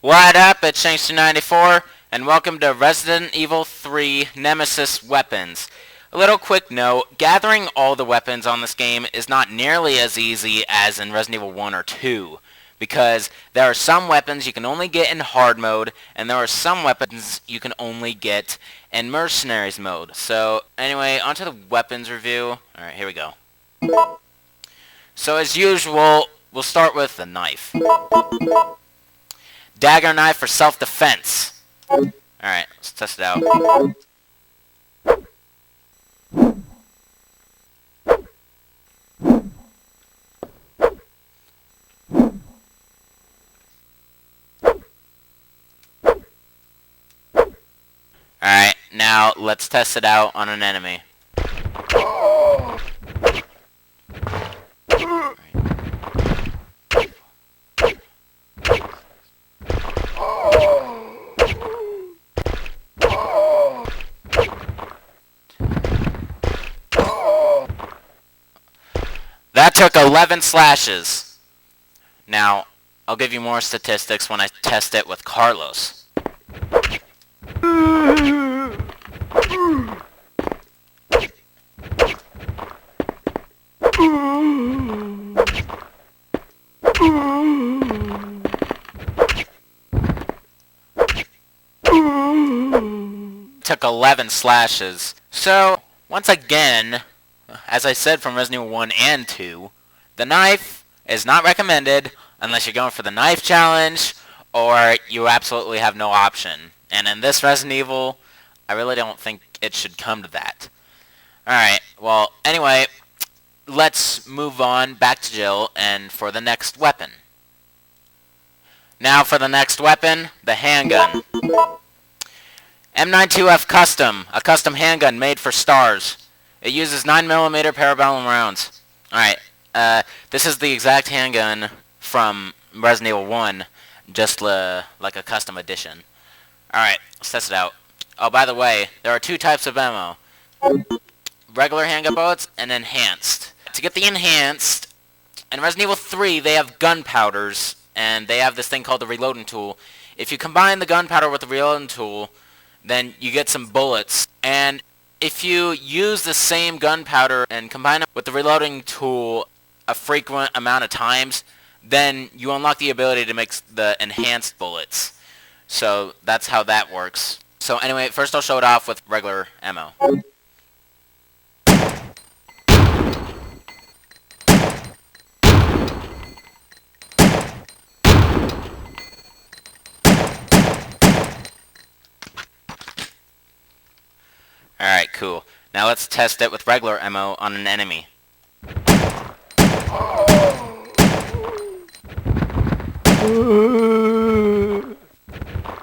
What up, it's Shankster94, and welcome to Resident Evil 3 Nemesis Weapons. A little quick note, gathering all the weapons on this game is not nearly as easy as in Resident Evil 1 or 2, because there are some weapons you can only get in hard mode, and there are some weapons you can only get in mercenaries mode. So anyway, onto the weapons review. Alright, here we go. So as usual, we'll start with the knife. Dagger knife for self-defense. Alright, let's test it out. Alright, now let's test it out on an enemy. That took 11 slashes. Now, I'll give you more statistics when I test it with Carlos. Took 11 slashes. So, once again, as I said from Resident Evil 1 and 2, the knife is not recommended unless you're going for the knife challenge or you absolutely have no option. And in this Resident Evil, I really don't think it should come to that. Alright, well, anyway, let's move on back to Jill and for the next weapon. Now for the next weapon, the handgun. M92F Custom, a custom handgun made for S.T.A.R.S. It uses 9mm parabellum rounds. Alright, this is the exact handgun from Resident Evil 1, just like a custom edition. Alright, let's test it out. Oh, by the way, there are two types of ammo. Regular handgun bullets and enhanced. To get the enhanced, in Resident Evil 3 they have gunpowders, and they have this thing called the reloading tool. If you combine the gunpowder with the reloading tool, then you get some bullets. And if you use the same gunpowder and combine it with the reloading tool a frequent amount of times, then you unlock the ability to make the enhanced bullets. So that's how that works. So anyway, first I'll show it off with regular ammo. Alright, cool. Now let's test it with regular ammo on an enemy.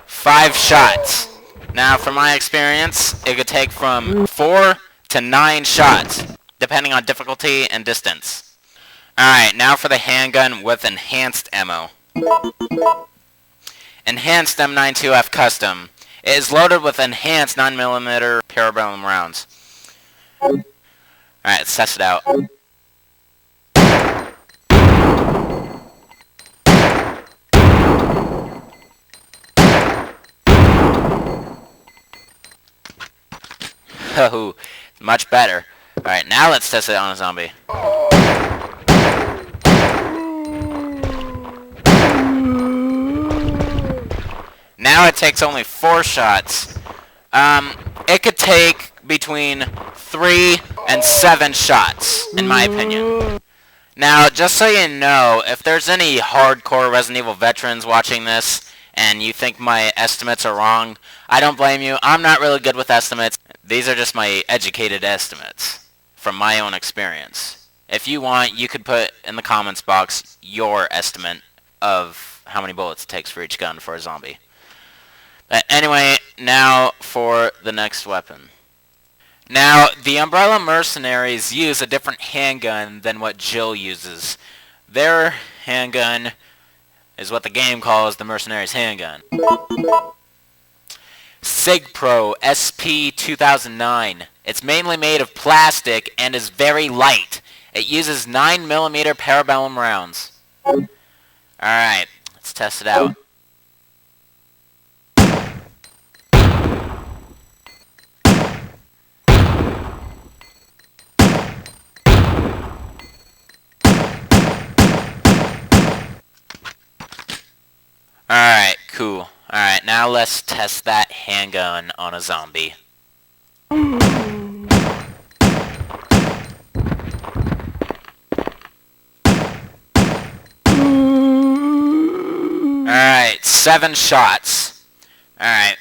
Five shots. Now, from my experience, it could take from 4 to 9 shots, depending on difficulty and distance. Alright, now for the handgun with enhanced ammo. Enhanced M92F Custom. It is loaded with enhanced 9mm parabellum rounds. Alright, let's test it out. Oh, much better. Alright, now let's test it on a zombie. Now it takes only 4 shots. It could take between 3 and 7 shots, in my opinion. Now, just so you know, if there's any hardcore Resident Evil veterans watching this, and you think my estimates are wrong, I don't blame you. I'm not really good with estimates. These are just my educated estimates from my own experience. If you want, you could put in the comments box your estimate of how many bullets it takes for each gun for a zombie. But anyway, now for the next weapon. Now, the Umbrella Mercenaries use a different handgun than what Jill uses. Their handgun is what the game calls the Mercenaries handgun. SIG Pro SP 2009. It's mainly made of plastic and is very light. It uses 9mm parabellum rounds. Alright, let's test it out. now let's test that handgun on a zombie. Alright, 7 shots. Alright.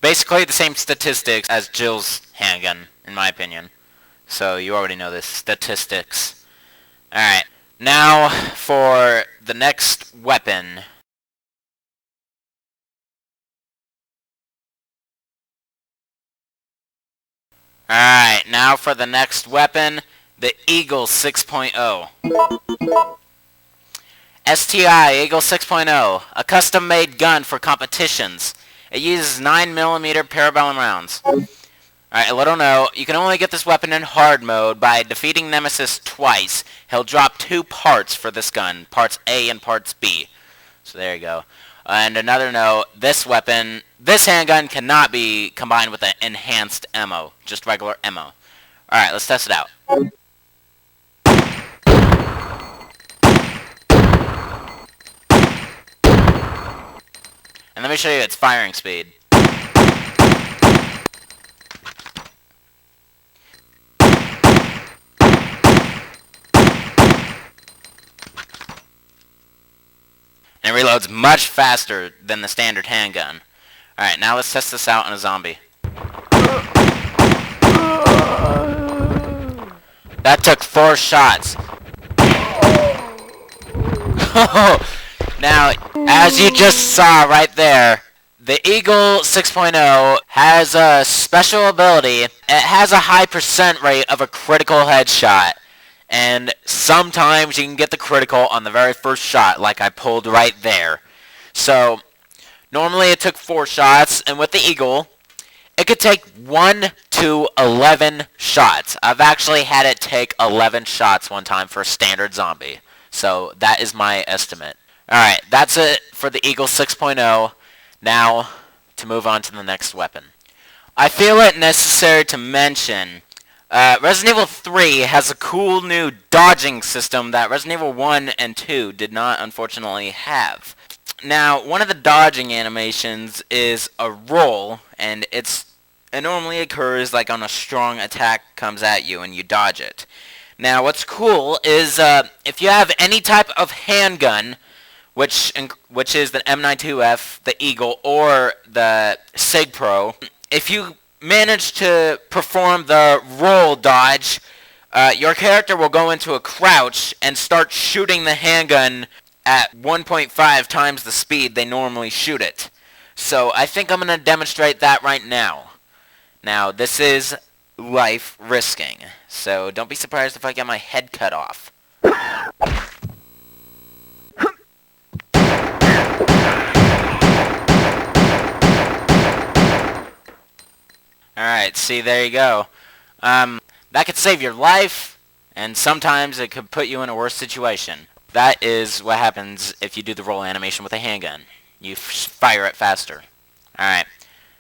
Basically the same statistics as Jill's handgun, in my opinion. So you already know this. Statistics. Alright. Now for the next weapon. Alright, now for the next weapon, the Eagle 6.0. STI EAGLE 6.0, a custom-made gun for competitions. It uses 9mm parabellum rounds. Alright, a little note, you can only get this weapon in hard mode by defeating Nemesis twice. He'll drop 2 parts for this gun, parts A and parts B. So there you go. And another note, this handgun cannot be combined with an enhanced ammo, just regular ammo. Alright, let's test it out. And let me show you its firing speed. And it reloads much faster than the standard handgun. Alright, now let's test this out on a zombie. That took 4 shots. Now, as you just saw right there, the Eagle 6.0 has a special ability. It has a high % rate of a critical headshot. And sometimes you can get the critical on the very first shot, like I pulled right there. So, normally it took 4 shots, and with the Eagle, it could take 1 to 11 shots. I've actually had it take 11 shots one time for a standard zombie. So, that is my estimate. Alright, that's it for the Eagle 6.0. Now, to move on to the next weapon. I feel it necessary to mention, Resident Evil 3 has a cool new dodging system that Resident Evil 1 and 2 did not unfortunately have. Now, one of the dodging animations is a roll, and it normally occurs like on a strong attack comes at you and you dodge it. Now, what's cool is if you have any type of handgun, which is the M92F, the Eagle, or the SIG Pro, if you manage to perform the roll dodge, your character will go into a crouch and start shooting the handgun at 1.5 times the speed they normally shoot it. So I think I'm going to demonstrate that right now. Now, this is life risking, so don't be surprised if I get my head cut off. Alright, see, there you go. That could save your life, and sometimes it could put you in a worse situation. That is what happens if you do the roll animation with a handgun. You fire it faster. Alright,